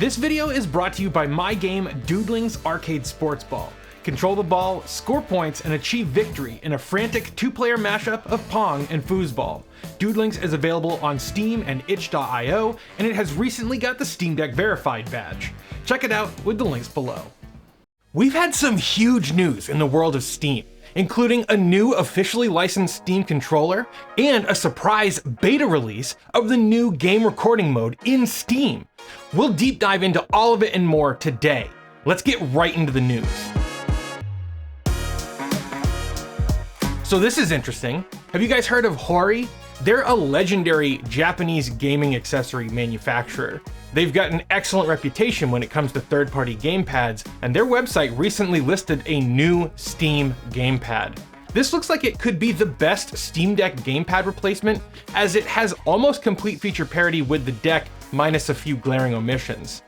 This video is brought to you by my game Doodling's Arcade Sports Ball. Control the ball, score points, and achieve victory in a frantic two-player mashup of Pong and Foosball. Doodlings is available on Steam and itch.io, and it has recently got the Steam Deck Verified badge. Check it out with the links below. We've had some huge news in the world of Steam, including a new officially licensed Steam controller and a surprise beta release of the new game recording mode in Steam. We'll deep dive into all of it and more today. Let's get right into the news. So this is interesting. Have you guys heard of Hori? They're a legendary Japanese gaming accessory manufacturer. They've got an excellent reputation when it comes to third-party gamepads, and their website recently listed a new Steam Gamepad. This looks like it could be the best Steam Deck gamepad replacement, as it has almost complete feature parity with the deck, minus a few glaring omissions.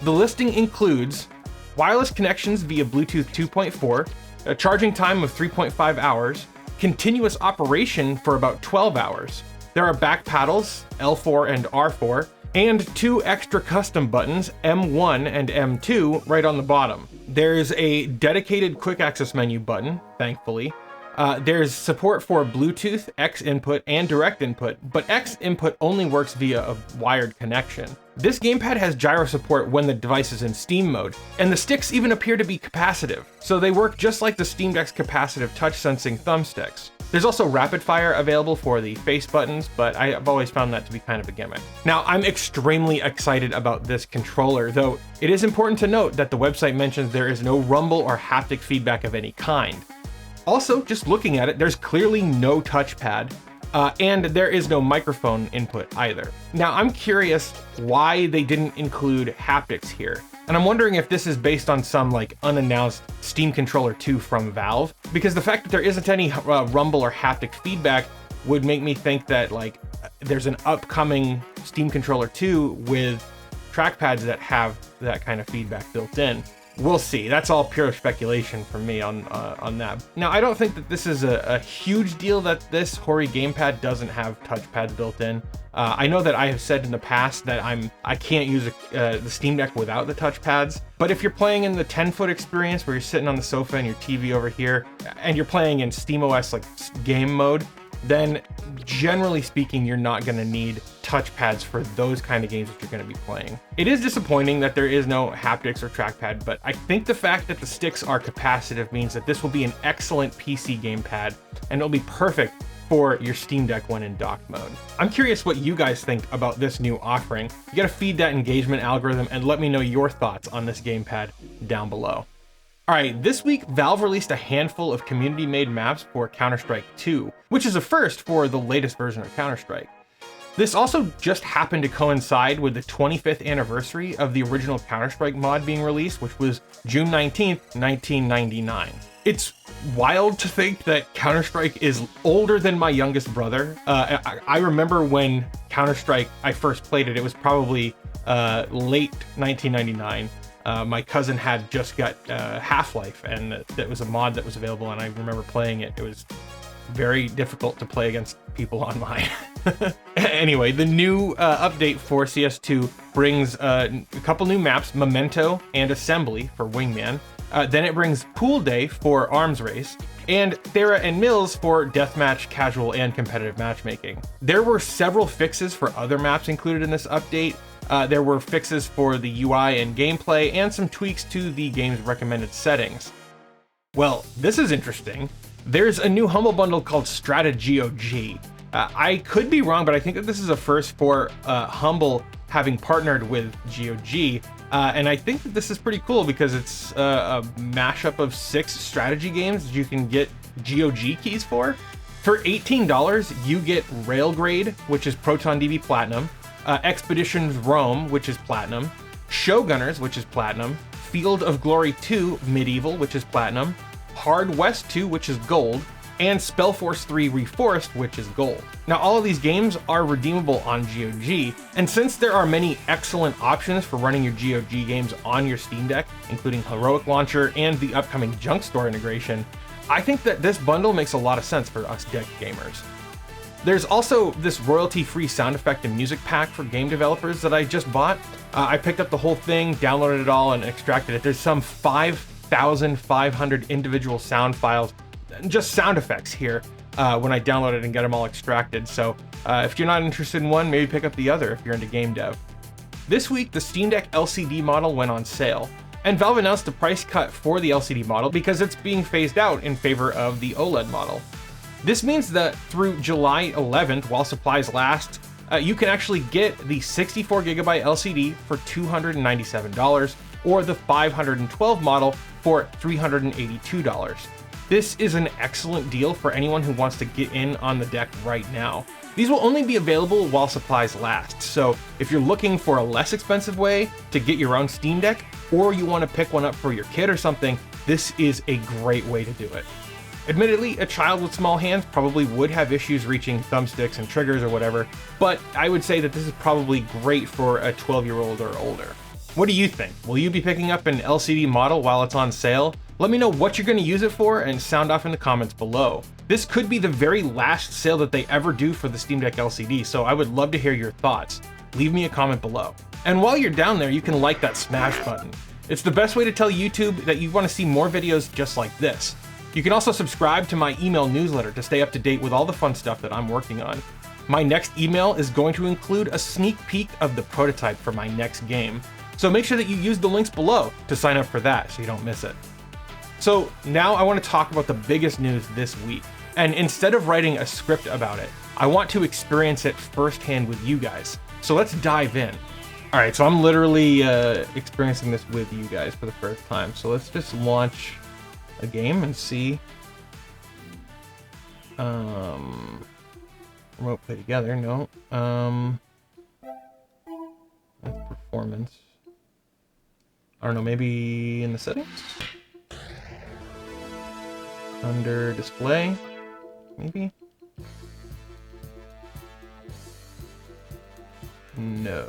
The listing includes wireless connections via Bluetooth 2.4, a charging time of 3.5 hours, continuous operation for about 12 hours. There are back paddles, L4 and R4, and two extra custom buttons, M1 and M2, right on the bottom. There's a dedicated quick access menu button, thankfully. There's support for Bluetooth, X input, and direct input, but X input only works via a wired connection. This gamepad has gyro support when the device is in Steam mode, and the sticks even appear to be capacitive, so they work just like the Steam Deck's capacitive touch sensing thumbsticks. There's also rapid fire available for the face buttons, but I've always found that to be kind of a gimmick. Now, I'm extremely excited about this controller, though it is important to note that the website mentions there is no rumble or haptic feedback of any kind. Also, just looking at it, there's clearly no touchpad, and there is no microphone input either. Now, I'm curious why they didn't include haptics here. And I'm wondering if this is based on some unannounced Steam Controller 2 from Valve, because the fact that there isn't any rumble or haptic feedback would make me think that there's an upcoming Steam Controller 2 with trackpads that have that kind of feedback built in. We'll see. That's all pure speculation from me on that. Now, I don't think that this is a huge deal that this Hori gamepad doesn't have touchpads built in. I know that I have said in the past that I can't use the Steam Deck without the touchpads, but if you're playing in the 10-foot experience where you're sitting on the sofa and your TV over here, and you're playing in SteamOS game mode, then generally speaking, you're not going to need touchpads for those kind of games that you're going to be playing. It is disappointing that there is no haptics or trackpad, but I think the fact that the sticks are capacitive means that this will be an excellent PC gamepad, and it'll be perfect for your Steam Deck when in docked mode. I'm curious what you guys think about this new offering. You gotta feed that engagement algorithm and let me know your thoughts on this gamepad down below. All right, this week, Valve released a handful of community-made maps for Counter-Strike 2, which is a first for the latest version of Counter-Strike. This also just happened to coincide with the 25th anniversary of the original Counter-Strike mod being released, which was June 19th, 1999. It's wild to think that Counter-Strike is older than my youngest brother. I remember when Counter-Strike, I first played it, it was probably late 1999. My cousin had just got Half-Life, and that was a mod that was available, and I remember playing it. It was very difficult to play against people online. Anyway, the new update for CS2 brings a couple new maps, Memento and Assembly for Wingman. Then it brings Pool Day for Arms Race, and Thera and Mills for Deathmatch, Casual, and Competitive Matchmaking. There were several fixes for other maps included in this update. There were fixes for the UI and gameplay, and some tweaks to the game's recommended settings. Well, this is interesting. There's a new Humble Bundle called Strate-GOG. I could be wrong, but I think that this is a first for Humble having partnered with GOG. And I think that this is pretty cool because it's a mashup of 6 strategy games that you can get GOG keys for. For $18, you get Railgrade, which is ProtonDB Platinum, Expeditions Rome, which is Platinum, Showgunners, which is Platinum, Field of Glory 2 Medieval, which is Platinum, Hard West 2, which is Gold, and Spellforce 3 Reforced, which is Gold. Now, all of these games are redeemable on GOG, and since there are many excellent options for running your GOG games on your Steam Deck, including Heroic Launcher and the upcoming Junk Store integration, I think that this bundle makes a lot of sense for us deck gamers. There's also this royalty-free sound effect and music pack for game developers that I just bought. I picked up the whole thing, downloaded it all, and extracted it. There's some 5,500 individual sound files, just sound effects here, when I download it and get them all extracted. So if you're not interested in one, maybe pick up the other if you're into game dev. This week, the Steam Deck LCD model went on sale, and Valve announced a price cut for the LCD model because it's being phased out in favor of the OLED model. This means that through July 11th, while supplies last, you can actually get the 64GB LCD for $297 or the 512 model for $382. This is an excellent deal for anyone who wants to get in on the deck right now. These will only be available while supplies last, so if you're looking for a less expensive way to get your own Steam Deck, or you want to pick one up for your kid or something, this is a great way to do it. Admittedly, a child with small hands probably would have issues reaching thumbsticks and triggers or whatever, but I would say that this is probably great for a 12-year-old or older. What do you think? Will you be picking up an LCD model while it's on sale? Let me know what you're going to use it for and sound off in the comments below. This could be the very last sale that they ever do for the Steam Deck LCD, so I would love to hear your thoughts. Leave me a comment below. And while you're down there, you can like that smash button. It's the best way to tell YouTube that you want to see more videos just like this. You can also subscribe to my email newsletter to stay up to date with all the fun stuff that I'm working on. My next email is going to include a sneak peek of the prototype for my next game, so make sure that you use the links below to sign up for that so you don't miss it. So now I want to talk about the biggest news this week, and instead of writing a script about it, I want to experience it firsthand with you guys. So let's dive in. All right, so I'm literally experiencing this with you guys for the first time. So let's just launch a game and see. Remote play together, no. That's performance. I don't know, maybe in the settings? Under display, maybe? No.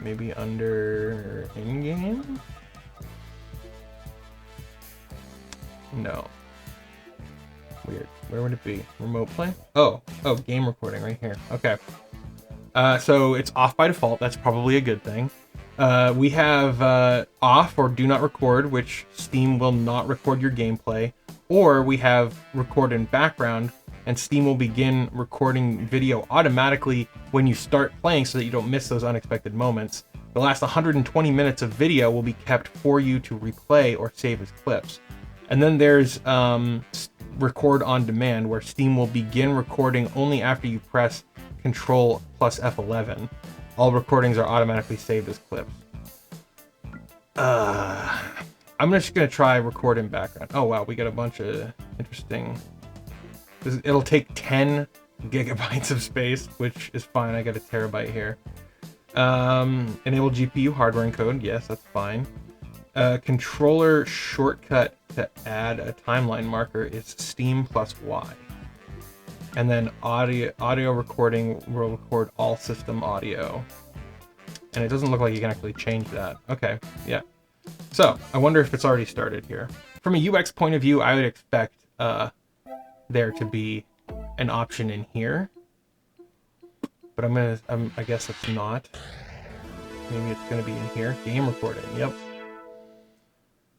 Maybe under in-game? No. Weird. Where would it be? Remote play? Oh, game recording right here. Okay. So it's off by default. That's probably a good thing. We have off or do not record, which Steam will not record your gameplay. Or we have record in background, and Steam will begin recording video automatically when you start playing so that you don't miss those unexpected moments. The last 120 minutes of video will be kept for you to replay or save as clips. And then there's record on demand, where Steam will begin recording only after you press Control plus F11. All recordings are automatically saved as clips. I'm just gonna try record in background. Oh wow, we got a bunch of interesting. It'll take 10 gigabytes of space, which is fine. I got a terabyte here. Enable GPU hardware encode. Yes, that's fine. Controller shortcut to add a timeline marker is Steam plus Y. And then audio recording will record all system audio. And it doesn't look like you can actually change that. Okay, yeah. So I wonder if it's already started here. From a UX point of view, I would expect there to be an option in here, but I guess it's not. Maybe it's gonna be in here. Game recording. Yep.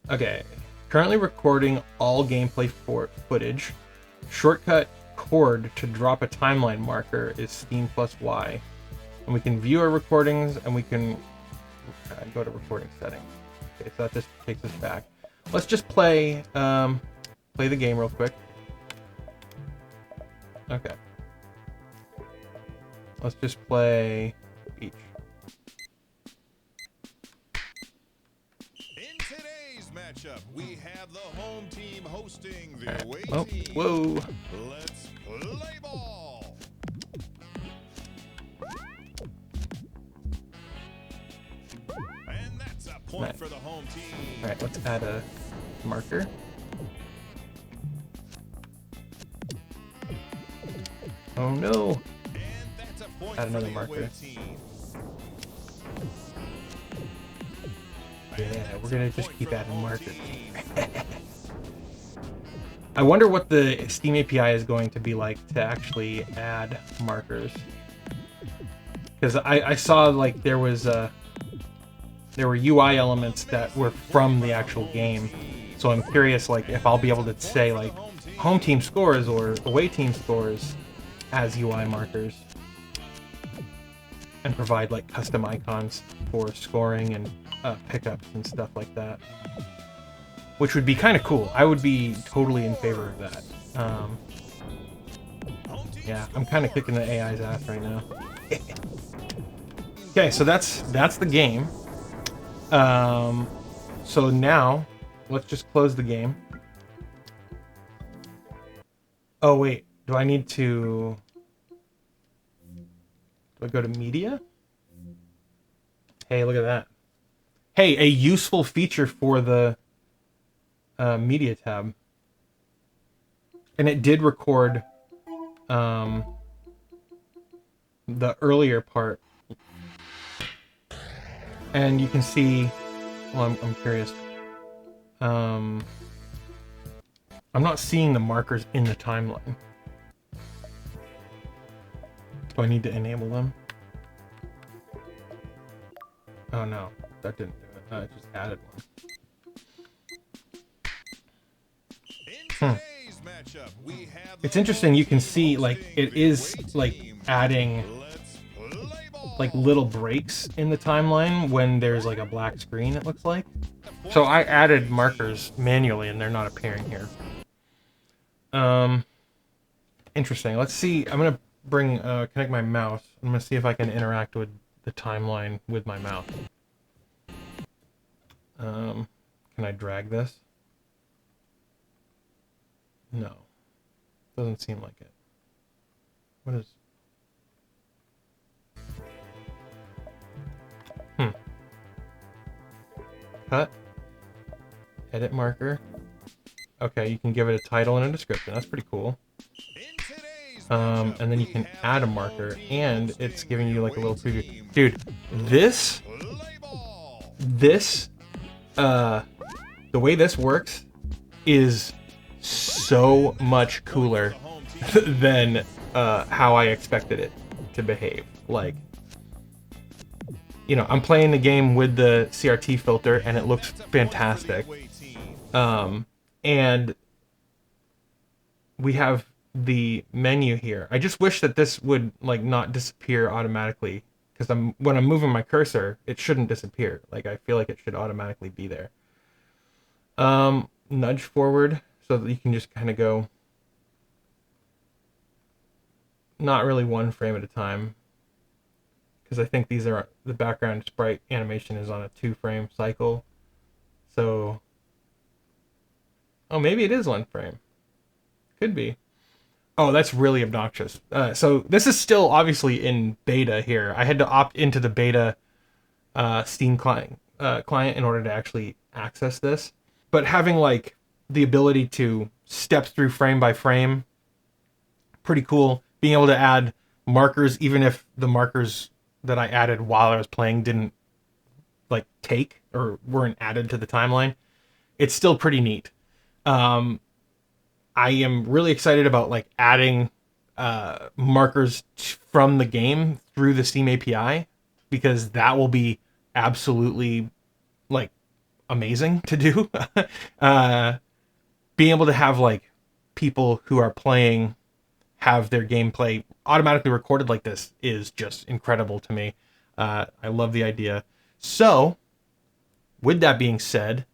Okay. Currently recording all gameplay footage. Shortcut chord to drop a timeline marker is Steam plus Y, and we can view our recordings, and we can go to recording settings. Okay, so that just takes us back. Let's just play the game real quick. Okay. Let's just play each. In today's matchup, we have the home team hosting the away team. Whoa. Let's play ball. And that's a point for the home team. All right, let's add a marker. Oh no. And that's a point Add another for the marker. away team. Yeah, we're gonna just keep adding markers. I wonder what the Steam API is going to be like to actually add markers. Because I saw like there were UI elements that were from the actual game. So I'm curious like if I'll be able to say like home team scores or away team scores as UI markers. And provide like custom icons for scoring and pickups and stuff like that. Which would be kind of cool. I would be totally in favor of that. Yeah, I'm kind of kicking the AI's ass right now. Okay, so that's the game. So now, let's just close the game. Oh wait, do I need to... Do I go to media? Hey, look at that. Hey, a useful feature for the media tab. And it did record the earlier part. And you can see, well, I'm curious. I'm not seeing the markers in the timeline. Do I need to enable them? Oh no, that didn't do it. I just added one. It's interesting, you can see like it is like adding like little breaks in the timeline when there's like a black screen, it looks like. So I added markers manually and they're not appearing here. Interesting. Let's see. I'm gonna connect my mouse. I'm gonna see if I can interact with the timeline with my mouse. Can I drag this? No. Doesn't seem like it. What is... Cut. Edit marker. Okay, you can give it a title and a description. That's pretty cool. And then you can add a marker, and it's giving you like a little preview. Dude, the way this works is so much cooler than how I expected it to behave. Like, you know, I'm playing the game with the CRT filter, and it looks fantastic. And we have the menu here. I just wish that this would like not disappear automatically, because when I'm moving my cursor, it shouldn't disappear. Like, I feel like it should automatically be there. Nudge forward so that you can just kind of go not really one frame at a time, because I think these are the background sprite animation is on a 2-frame cycle. So, oh, maybe it is 1 frame. Could be. Oh, that's really obnoxious. So this is still obviously in beta here. I had to opt into the beta Steam client in order to actually access this. But having like the ability to step through frame by frame, pretty cool. Being able to add markers, even if the markers that I added while I was playing didn't like take or weren't added to the timeline, it's still pretty neat. I am really excited about like adding markers from the game through the Steam API, because that will be absolutely like amazing to do. Being able to have like people who are playing have their gameplay automatically recorded like this is just incredible to me. I love the idea. So, with that being said,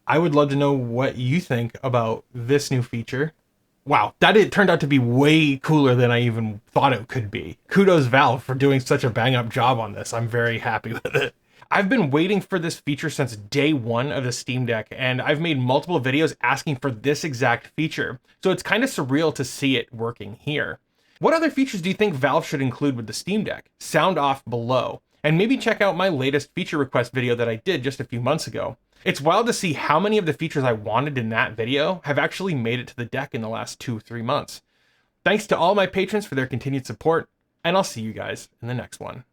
I would love to know what you think about this new feature. Wow, it turned out to be way cooler than I even thought it could be. Kudos Valve for doing such a bang-up job on this. I'm very happy with it. I've been waiting for this feature since day one of the Steam Deck, and I've made multiple videos asking for this exact feature. So it's kind of surreal to see it working here. What other features do you think Valve should include with the Steam Deck? Sound off below. And maybe check out my latest feature request video that I did just a few months ago. It's wild to see how many of the features I wanted in that video have actually made it to the deck in the last 2-3 months. Thanks to all my patrons for their continued support, and I'll see you guys in the next one.